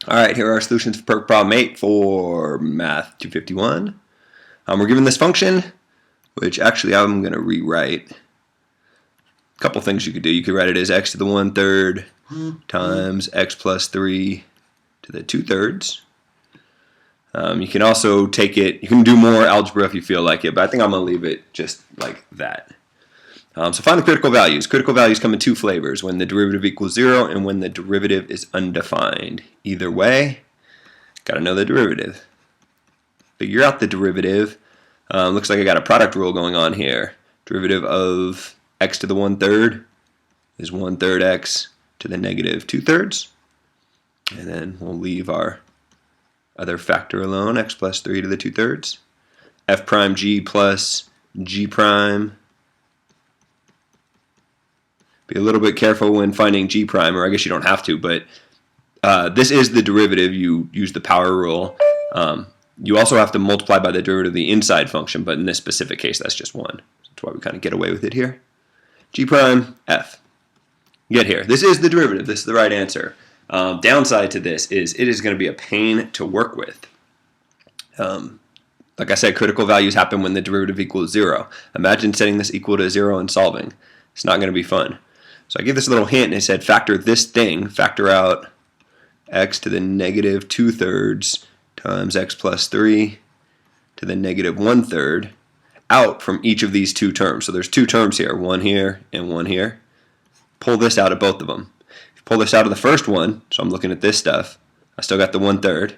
All right, here are our solutions for problem 8 for Math 251. We're given this function, which actually I'm going to rewrite. A couple things you could do. You could write it as x to the 1/3 times x plus 3 to the 2/3. You can also take it, you can do more algebra if you feel like it, but I think I'm going to leave it just like that. So find the critical values. Critical values come in two flavors, when the derivative equals 0 and when the derivative is undefined. Either way, got to know the derivative. Figure out the derivative. Looks like I got a product rule going on here. Derivative of x to the 1/3 is 1/3 x to the negative 2/3. And then we'll leave our other factor alone, x plus 3 to the 2/3. F prime g plus g prime. Be a little bit careful when finding g prime, or I guess you don't have to, but this is the derivative. You use the power rule. You also have to multiply by the derivative of the inside function, but in this specific case, that's just 1. That's why we kind of get away with it here. G prime, f. Get here. This is the derivative. This is the right answer. Downside to this is it is going to be a pain to work with. Like I said, critical values happen when the derivative equals 0. Imagine setting this equal to 0 and solving. It's not going to be fun. So I give this little hint and I said factor this thing, factor out x to the negative 2/3 times x plus 3 to the negative 1/3 out from each of these two terms. So there's two terms here, one here and one here. Pull this out of both of them. If you pull this out of the first one, so I'm looking at this stuff, I still got the 1/3.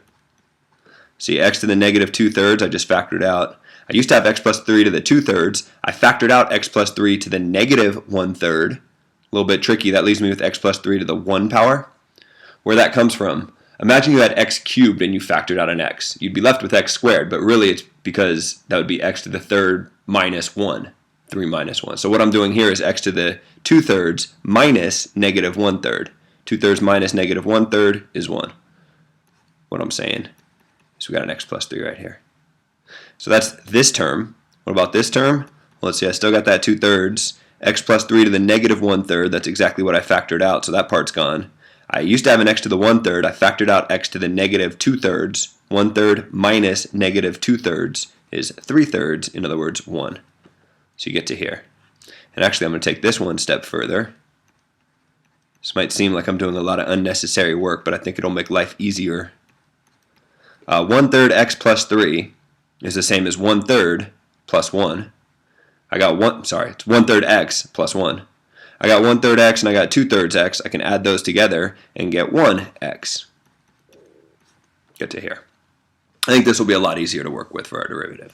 See, x to the negative 2/3, I just factored out. I used to have x plus 3 to the 2/3. I factored out x plus 3 to the negative 1/3. A little bit tricky. That leaves me with x plus 3 to the 1 power. Where that comes from, imagine you had x cubed and you factored out an x. You'd be left with x squared, but really it's because that would be x to the 3rd minus 1. 3 minus 1. So what I'm doing here is x to the 2/3 minus negative 1/3. 2/3 minus negative 1/3 is 1. What I'm saying is we got an x plus 3 right here. So that's this term. What about this term? Well, let's see, I still got that 2/3. X plus 3 to the negative 1/3, that's exactly what I factored out, so that part's gone. I used to have an x to the 1/3. I factored out x to the negative 2/3. 1/3 minus negative 2/3 is 3/3, in other words, 1. So you get to here. And actually, I'm going to take this one step further. This might seem like I'm doing a lot of unnecessary work, but I think it'll make life easier. 1/3 x plus 3 is the same as 1/3 plus 1. I got it's 1/3 x plus 1. I got 1/3 x and I got 2/3 x. I can add those together and get 1x. Get to here. I think this will be a lot easier to work with for our derivative.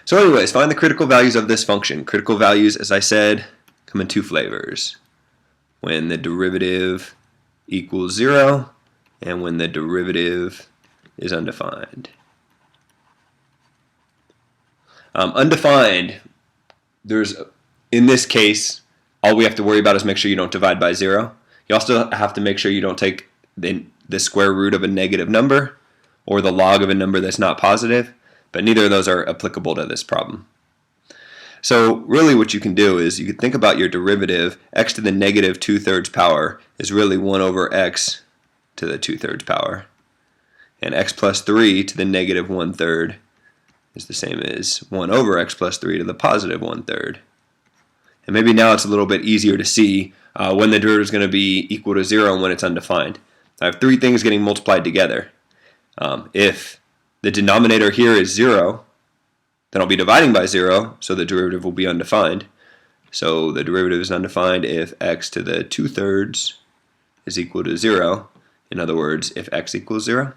So anyways, find the critical values of this function. Critical values, as I said, come in two flavors. When the derivative equals 0 and when the derivative is undefined. Undefined, in this case, all we have to worry about is make sure you don't divide by 0. You also have to make sure you don't take the square root of a negative number or the log of a number that's not positive, but neither of those are applicable to this problem. So really what you can do is you can think about your derivative. X to the negative 2/3 power is really 1 over x to the 2/3 power. And x plus 3 to the negative 1/3 is the same as 1 over x plus 3 to the positive 1/3. And maybe now it's a little bit easier to see when the derivative is going to be equal to 0 and when it's undefined. I have three things getting multiplied together. If the denominator here is 0, then I'll be dividing by 0, so the derivative will be undefined. So the derivative is undefined if x to the 2/3 is equal to 0. In other words, if x equals 0.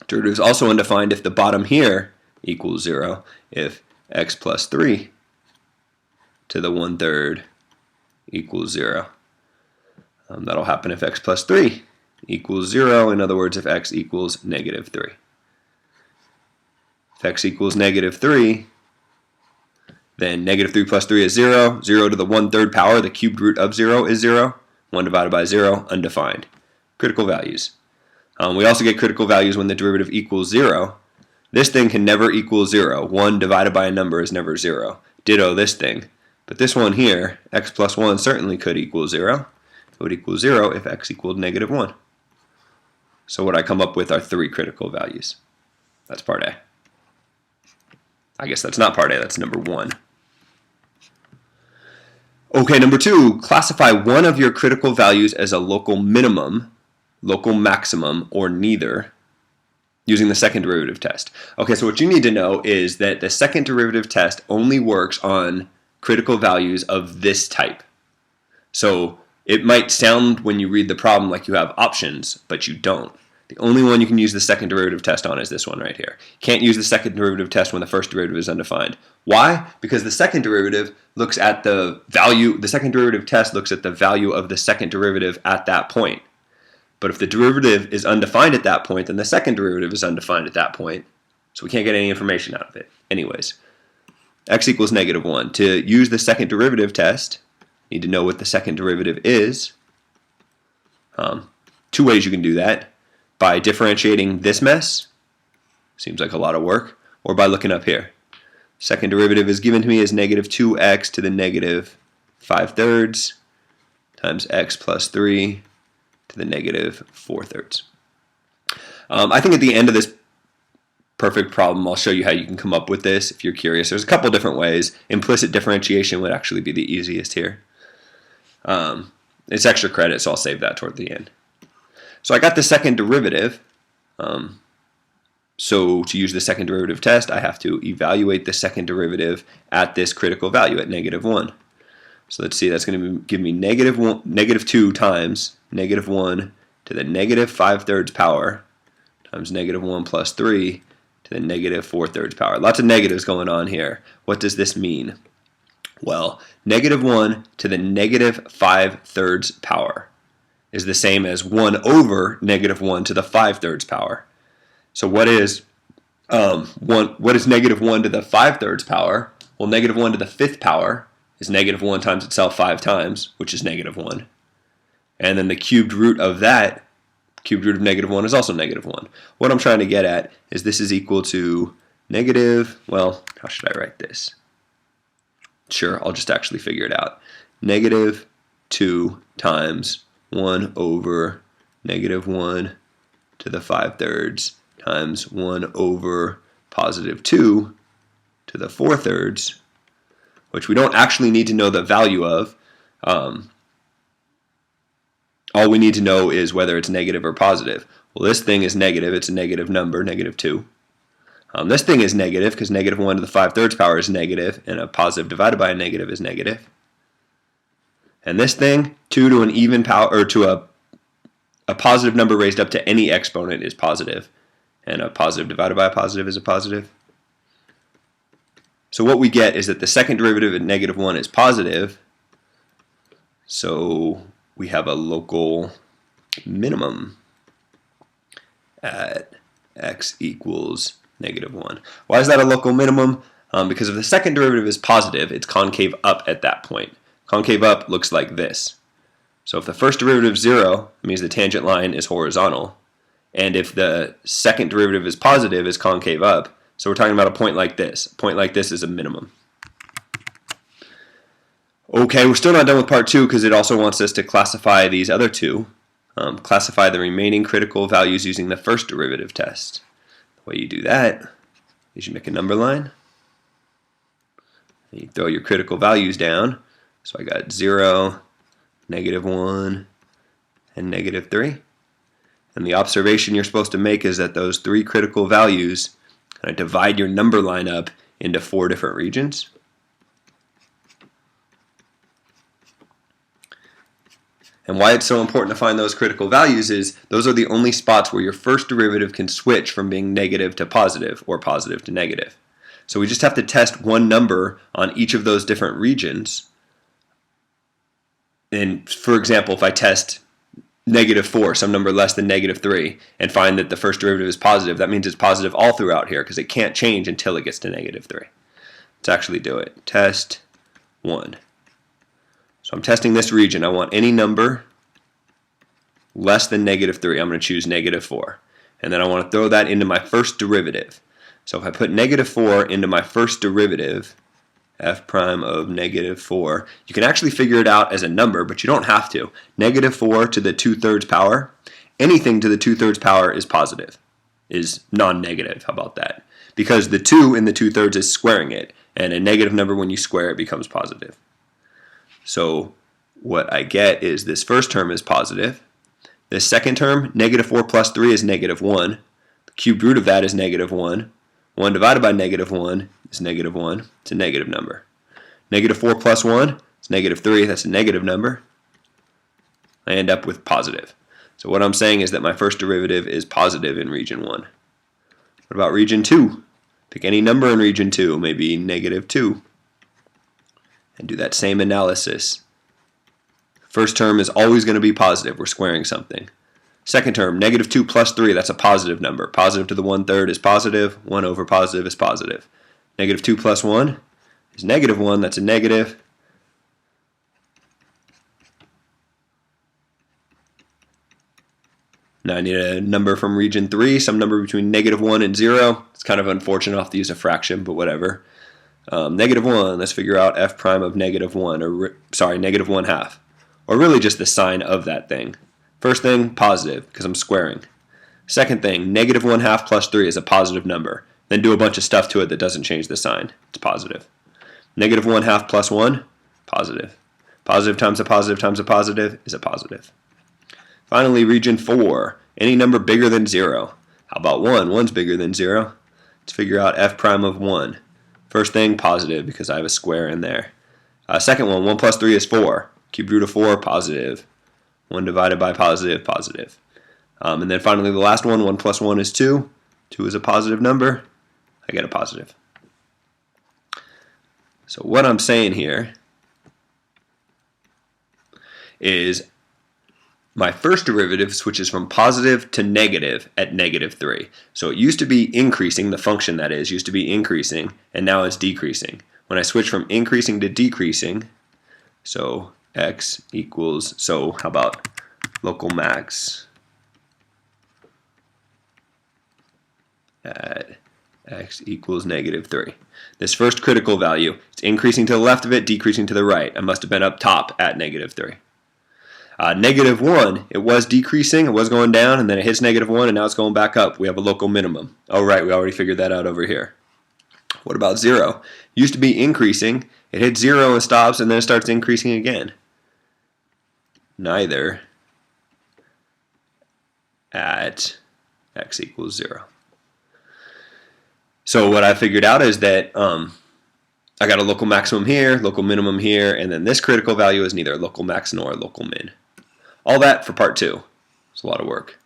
Derivative is also undefined if the bottom here equals 0, if x plus 3 to the 1/3 equals 0. That'll happen if x plus 3 equals 0, in other words, if x equals negative 3. If x equals negative 3, then negative 3 plus 3 is 0. 0 to the 1/3 power, the cubed root of 0 is 0. 1 divided by 0, undefined. Critical values. We also get critical values when the derivative equals 0. This thing can never equal 0. 1 divided by a number is never 0. Ditto this thing. But this one here, x plus 1, certainly could equal 0. It would equal 0 if x equaled negative 1. So what I come up with are 3 critical values. That's part A. I guess that's not part A, that's number 1. Okay, number 2, classify one of your critical values as a local minimum, local maximum, or neither, using the second derivative test. Okay, so what you need to know is that the second derivative test only works on critical values of this type. So it might sound when you read the problem like you have options, but you don't. The only one you can use the second derivative test on is this one right here. You can't use the second derivative test when the first derivative is undefined. Why? Because the second derivative looks at the value, the second derivative test looks at the value of the second derivative at that point. But if the derivative is undefined at that point, then the second derivative is undefined at that point. So we can't get any information out of it. Anyways, x equals -1. To use the second derivative test, you need to know what the second derivative is. 2 ways you can do that. By differentiating this mess, seems like a lot of work, or by looking up here. Second derivative is given to me as -2x to the -5/3 times x plus 3 to the -4/3. I think at the end of this perfect problem, I'll show you how you can come up with this if you're curious. There's a couple different ways. Implicit differentiation would actually be the easiest here. It's extra credit, so I'll save that toward the end. So I got the second derivative. So to use the second derivative test, I have to evaluate the second derivative at this critical value at -1. So let's see, that's going to give me -2 times -1 to the -5/3 power times -1 plus 3 to the -4/3 power. Lots of negatives going on here. What does this mean? Well, -1 to the -5/3 power is the same as 1 over -1 to the 5/3 power. So what is -1 to the 5/3 power? Well, -1 to the 5th power is -1 times itself 5 times, which is -1. And then the cubed root of that, cubed root of -1 is also -1. What I'm trying to get at is this is equal to well, how should I write this? Sure, I'll just actually figure it out. -2 times 1 over -1 to the 5/3 times 1 over +2 to the 4/3, which we don't actually need to know the value of. All we need to know is whether it's negative or positive. Well, this thing is negative. It's a negative number, -2. This thing is negative because -1 to the 5/3 power is negative, and a positive divided by a negative is negative. And this thing, 2 to an even power, or to a positive number raised up to any exponent is positive, and a positive divided by a positive is a positive. So what we get is that the second derivative at -1 is positive, so we have a local minimum at x equals -1. Why is that a local minimum? Because if the second derivative is positive, it's concave up at that point. Concave up looks like this. So if the first derivative is 0, it means the tangent line is horizontal. And if the second derivative is positive, it's concave up. So we're talking about a point like this. A point like this is a minimum. Okay, we're still not done with part 2 because it also wants us to classify these other 2. Classify the remaining critical values using the first derivative test. The way you do that is you make a number line. And you throw your critical values down. So I got 0, -1, and -3. And the observation you're supposed to make is that those 3 critical values kind of divide your number line up into 4 different regions. And why it's so important to find those critical values is those are the only spots where your first derivative can switch from being negative to positive or positive to negative. So we just have to test one number on each of those different regions. And for example, if I test -4, some number less than -3, and find that the first derivative is positive, that means it's positive all throughout here because it can't change until it gets to -3. Let's actually do it. Test 1. So I'm testing this region. I want any number less than -3. I'm going to choose -4. And then I want to throw that into my first derivative. So if I put -4 into my first derivative, f prime of -4, you can actually figure it out as a number, but you don't have to. -4 to the 2/3 power anything to the 2/3 power is positive, is non-negative. How about that? Because the 2 in the 2/3 is squaring it, and a negative number, when you square it, becomes positive. So what I get is this first term is positive. This second term, -4 plus 3 is -1. The cubed root of that is -1. 1 divided by -1 is -1. It's a negative number. -4 plus 1 is -3. That's a negative number. I end up with positive. So what I'm saying is that my first derivative is positive in region 1. What about region 2? Pick any number in region 2, maybe -2. And do that same analysis. First term is always going to be positive. We're squaring something. Second term, -2 plus 3, that's a positive number. Positive to the 1/3 is positive. 1 over positive is positive. -2 plus 1 is -1, that's a negative. Now I need a number from region 3, some number between -1 and 0. It's kind of unfortunate I'll have to use a fraction, but whatever. -1, let's figure out f prime of -1, or sorry, -1/2. Or really just the sign of that thing. First thing, positive, because I'm squaring. Second thing, -1/2 plus 3 is a positive number. Then do a bunch of stuff to it that doesn't change the sign. It's positive. -1/2 plus 1, positive. Positive times a positive times a positive is a positive. Finally, region 4, any number bigger than 0. How about 1? 1's bigger than 0. Let's figure out f prime of 1. First thing, positive, because I have a square in there. Second one, 1 plus 3 is 4. Cubed root of 4, positive. 1 divided by positive, positive. And then finally the last one, 1 plus 1 is 2. 2 is a positive number. I get a positive. So what I'm saying here is my first derivative switches from positive to negative at -3. So it used to be increasing, the function that is, used to be increasing, and now it's decreasing. When I switch from increasing to decreasing, so x equals, so how about local max at x equals -3. This first critical value, it's increasing to the left of it, decreasing to the right. I must have been up top at -3. -1, it was decreasing, it was going down, and then it hits -1, and now it's going back up. We have a local minimum. Oh, right, we already figured that out over here. What about 0? It used to be increasing, it hits 0 and stops, and then it starts increasing again. Neither at x equals 0. So what I figured out is that I got a local maximum here, local minimum here, and then this critical value is neither local max nor local min. All that for part 2. It's a lot of work.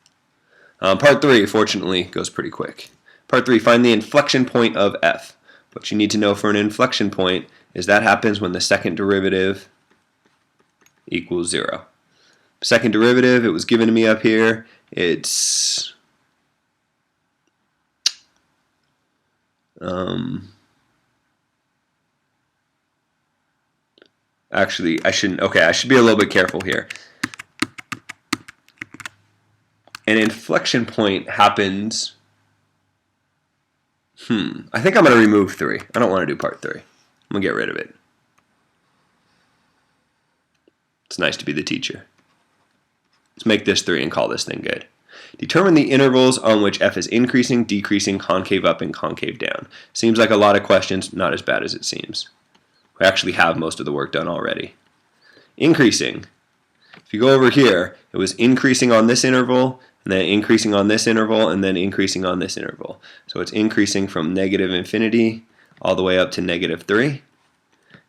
Part 3, fortunately, goes pretty quick. Part 3, find the inflection point of f. What you need to know for an inflection point is that happens when the second derivative equals 0. Second derivative, it was given to me up here. It's actually, I should be a little bit careful here. An inflection point happens, I think I'm going to remove 3. I don't want to do part 3. I'm going to get rid of it. It's nice to be the teacher. Let's make this 3 and call this thing good. Determine the intervals on which f is increasing, decreasing, concave up, and concave down. Seems like a lot of questions, not as bad as it seems. We actually have most of the work done already. Increasing. If you go over here, it was increasing on this interval, and then increasing on this interval, and then increasing on this interval. So it's increasing from -infinity all the way up to -3.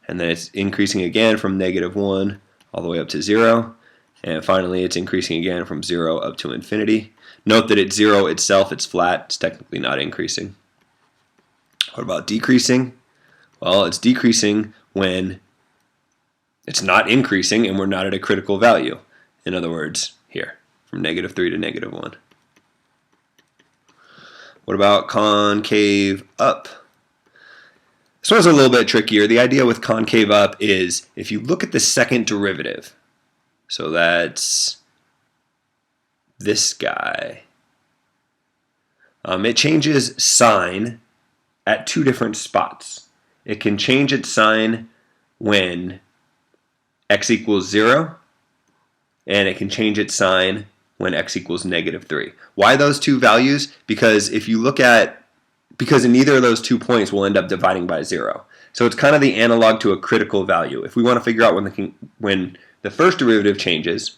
And then it's increasing again from -1 all the way up to 0. And finally, it's increasing again from 0 up to infinity. Note that it's 0 itself, it's flat, it's technically not increasing. What about decreasing? Well, it's decreasing when it's not increasing and we're not at a critical value. In other words, here, from -3 to -1. What about concave up? This one's a little bit trickier. The idea with concave up is if you look at the second derivative, so that's this guy, it changes sign at 2 different spots. It can change its sign when x equals 0, and it can change its sign when x equals -3. Why those two values? Because if you look at, because in either of those 2 points we'll end up dividing by 0. So it's kind of the analog to a critical value. If we want to figure out when the first derivative changes,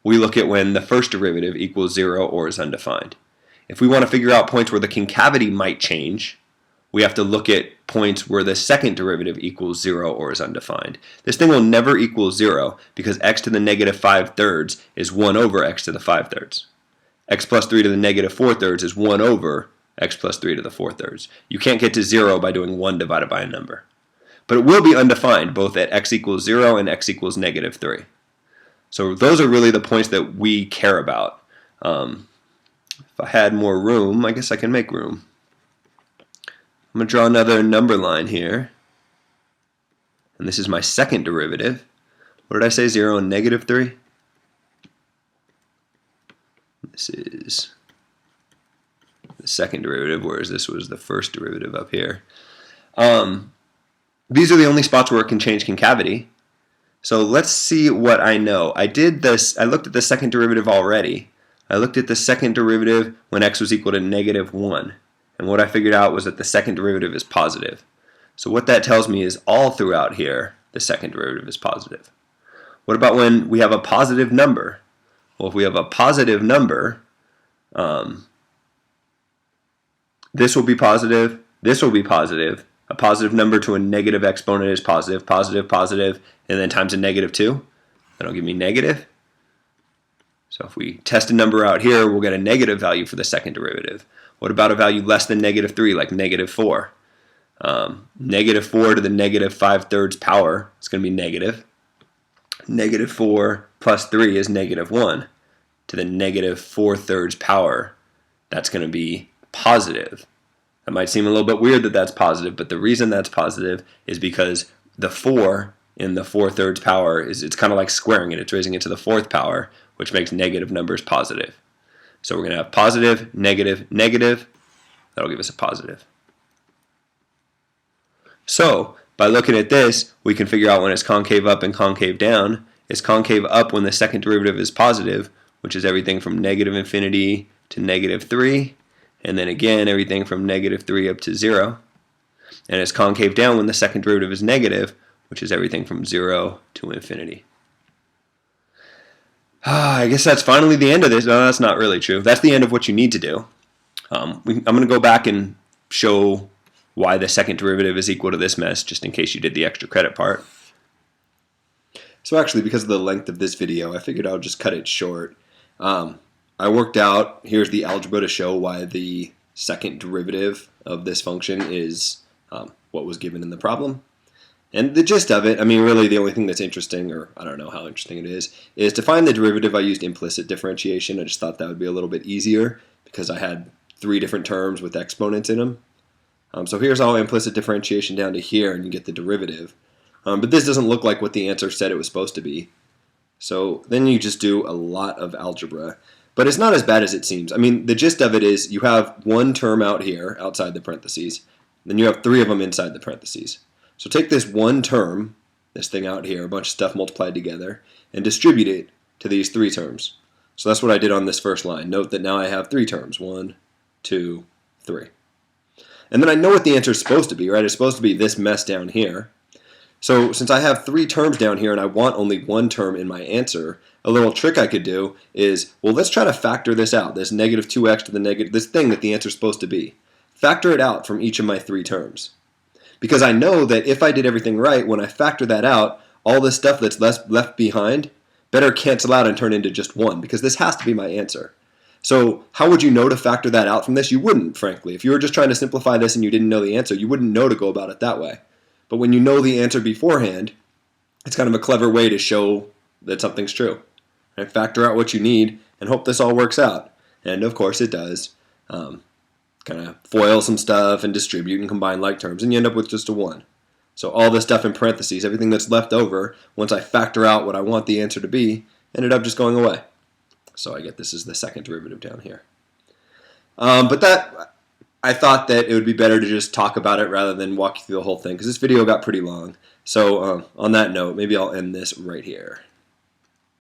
we look at when the first derivative equals 0 or is undefined. If we want to figure out points where the concavity might change, we have to look at points where the second derivative equals 0 or is undefined. This thing will never equal 0 because x to the -5/3 is 1 over x to the 5/3. X plus 3 to the -4/3 is 1 over x plus 3 to the 4/3. You can't get to 0 by doing 1 divided by a number. But it will be undefined both at x equals 0 and x equals -3. So those are really the points that we care about. If I had more room, I guess I can make room. I'm going to draw another number line here. And this is my second derivative. What did I say, 0 and -3? This is the second derivative, whereas this was the first derivative up here. These are the only spots where it can change concavity. So let's see what I know. I looked at the second derivative already. I looked at the second derivative when x was equal to -1. And what I figured out was that the second derivative is positive. So what that tells me is all throughout here, the second derivative is positive. What about when we have a positive number? Well, if we have a positive number, this will be positive, this will be positive. A positive number to a negative exponent is positive, positive, positive, and then times a -2. That'll give me negative. So if we test a number out here, we'll get a negative value for the second derivative. What about a value less than -3, like -4? -4 to the -5/3 power is going to be negative. -4 plus 3 is -1 to the -4/3 power. That's going to be positive. That might seem a little bit weird that that's positive, but the reason that's positive is because the 4 in the 4/3 power it's kind of like squaring it. It's raising it to the 4th power, which makes negative numbers positive. So we're going to have positive, negative, negative. That'll give us a positive. So by looking at this, we can figure out when it's concave up and concave down. It's concave up when the second derivative is positive, which is everything from -infinity to -3. And then again, everything from -3 up to 0. And it's concave down when the second derivative is negative, which is everything from 0 to infinity. I guess that's finally the end of this. No, that's not really true. That's the end of what you need to do. I'm going to go back and show why the second derivative is equal to this mess, just in case you did the extra credit part. So actually, because of the length of this video, I figured I'll just cut it short. I worked out, here's the algebra to show why the second derivative of this function is what was given in the problem. And the gist of it, I mean, really the only thing that's interesting, or I don't know how interesting it is to find the derivative. I used implicit differentiation. I just thought that would be a little bit easier because I had 3 different terms with exponents in them. So here's all implicit differentiation down to here, and you get the derivative. But this doesn't look like what the answer said it was supposed to be. So then you just do a lot of algebra. But it's not as bad as it seems. I mean, the gist of it is you have one term out here, outside the parentheses, then you have 3 of them inside the parentheses. So take this one term, this thing out here, a bunch of stuff multiplied together, and distribute it to these 3 terms. So that's what I did on this first line. Note that now I have 3 terms, 1, 2, 3. And then I know what the answer is supposed to be, right? It's supposed to be this mess down here. So since I have 3 terms down here and I want only 1 term in my answer, a little trick I could do is, well, let's try to factor this out, this -2x to the this thing that the answer is supposed to be. Factor it out from each of my 3 terms. Because I know that if I did everything right, when I factor that out, all this stuff that's left behind better cancel out and turn into just 1, because this has to be my answer. So how would you know to factor that out from this? You wouldn't, frankly. If you were just trying to simplify this and you didn't know the answer, you wouldn't know to go about it that way. But when you know the answer beforehand, it's kind of a clever way to show that something's true. Right? Factor out what you need and hope this all works out. And of course it does. Kind of FOIL some stuff and distribute and combine like terms, and you end up with just a 1. So all this stuff in parentheses, everything that's left over, once I factor out what I want the answer to be, ended up just going away. So I get this is the second derivative down here. But that, I thought that it would be better to just talk about it rather than walk you through the whole thing, because this video got pretty long. So on that note, maybe I'll end this right here.